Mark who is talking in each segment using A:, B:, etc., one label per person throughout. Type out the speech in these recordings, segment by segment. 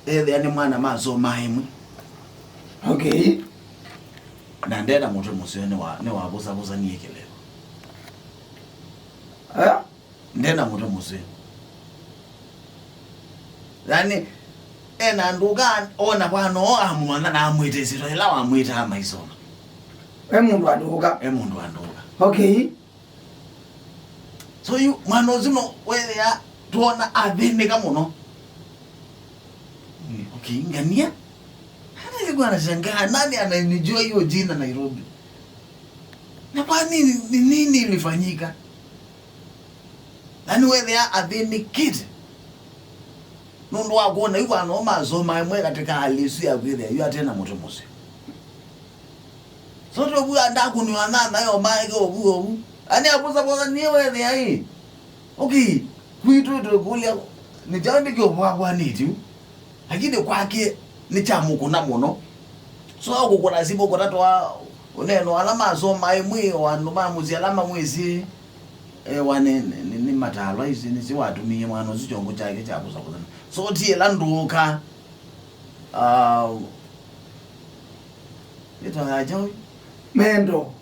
A: yani mwana mazo maimwe.
B: Okay.
A: Na ndenda muntu musio ne wabuza niyekelelo. Ndenda muntu musio. Yani ena nduka ona bwano amwana na amwite sito ela wamwita amaisoma.
B: Emundu anduka. Okay.
A: So you mwana zino wele ya tuona adhinika muno. Okay, ngania? Hata nilikuwa nashangaa nani ananijua hiyo jina Nairobi? Na kwa nini ilifanyika? Nani wele ya adhinikite? Nundu wakuona yuko anoma zoma imwe katika halisi ya kwithwa yu atena mutu musi. Soto buya ndaku ni wanana yo maige obu. Ani abuza niwe ni ai. Okay, kwitu kulia ni jambo kyo niti. Lakini kwake ni chamuko na muno. So akukona sibo kotatwa uneno alama zoma imwe wanuma muzi alama mwezi wane ni matalo izi ni siwatumie mwana zichongo chake chabuza kuzana. So tie landuka ito hajawi
B: mendo,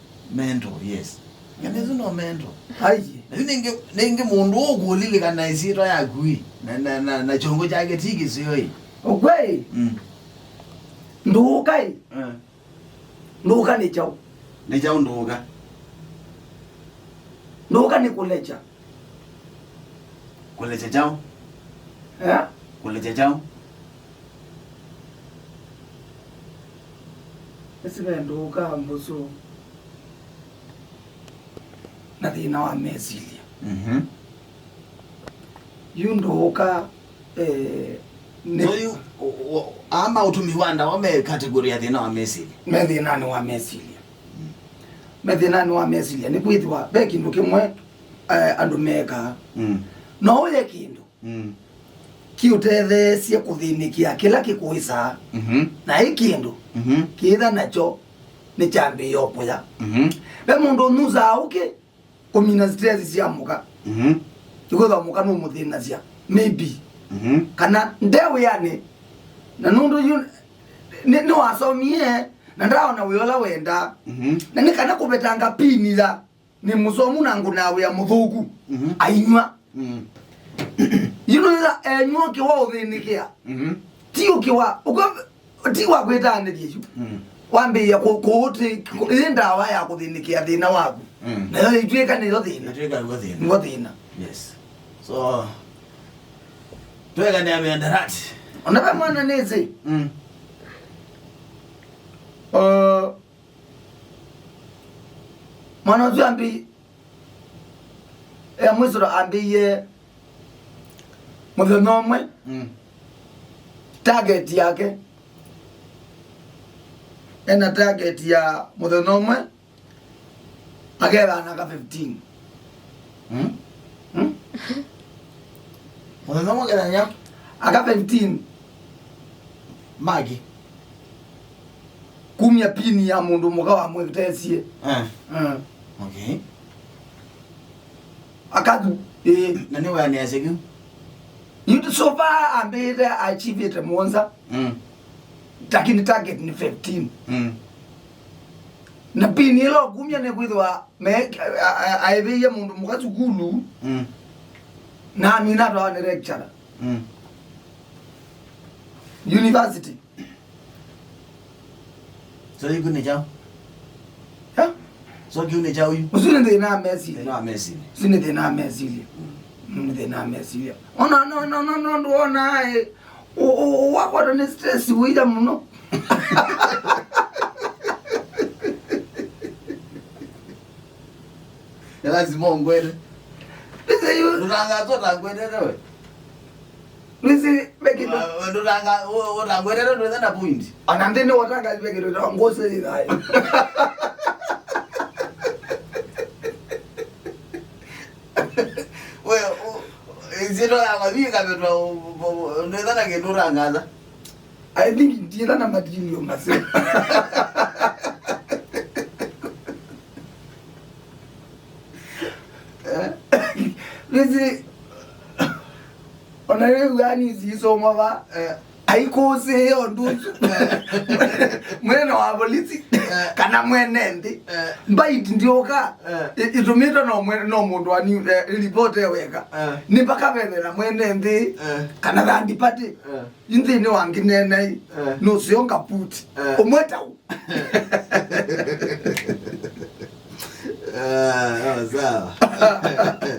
A: yes. Kanezi no mendo.
B: Haji.
A: Ninge mundu ogulile kana isiro ya gui. Na chongo chake tiki siyo.
B: Okay. Nduka hii. Nduka ni chao.
A: Ni chao nduka.
B: Nduka ni kulecha.
A: Kulecha chao? Kulecha chao?
B: Esibe nduka mbuso. Na thina wa meciria. Yu nduka
A: Noyu ama utumiwanda wame kategoria thina wa meciria.
B: Methina ni wa meciria. Methina ni wa meciria ni kwithwa be kindu kimwe andu meka. No uye kindu. Kiutethesie kuthinikia kila kikuisa. Na hii kindu. Kitha nacho ni chambi yopoya. Be mundu nuza auke kumina stress cia muka. Ikuthwa muka no muthina cia maybe. Kana ndewe yani na nundu yu ni wasomie na ndaona wiola wenda. Na ni kana kubetanga pini za ni musomu nangu nawe ya muthuku ainywa. You know that enywa kiwa uthinikia. Tio kiwa tiwa kwetane Jesu. Wambe ya kuuti ndawa ya kuthinikia thina waku. Na yo itweka ni thina. Ni thina.
A: Yes. So tweka ni amendarati.
B: Onaba mwana nezi. Mwana zambi mwisoro ambiye muthanomwe target yake ena target ya muthanomwe agera na 15
A: muthanomwe gera nya
B: aga 15
A: magi
B: kumya pini ya mundu muka wa mwitesie
A: okay
B: akadu
A: nani wani asegu
B: you so far ambire achieve it monza lakini target ni 15 na pini ilo kumya ne kwithwa aibiye mundu mukazukulu na mina ndo ni lecturer university
A: so you gune jao so gune jao yu
B: usine de na Messi sine de na Messi de na Messi no ndona wakwa ni stress wija muno
A: lazima ongwele
B: Lise yu
A: Nuranga tota ngwelelewe
B: Lise beki
A: Nuranga ngwelelewe ndo na point
B: anandeni watanga beki ndo ngose idai
A: Zero ya mabika betwa ndo ke Nuranga
B: I think ndira na material mase Lise onaye gani ziso mwa haikuze yo nduzu mwene wa polisi kana mwene ndi mbaiti ndioka itumita no mundu ani report eweka ni pakavevera mwene ndi kana thandi pati inthini wanginene no sionga puti umweta
A: sawa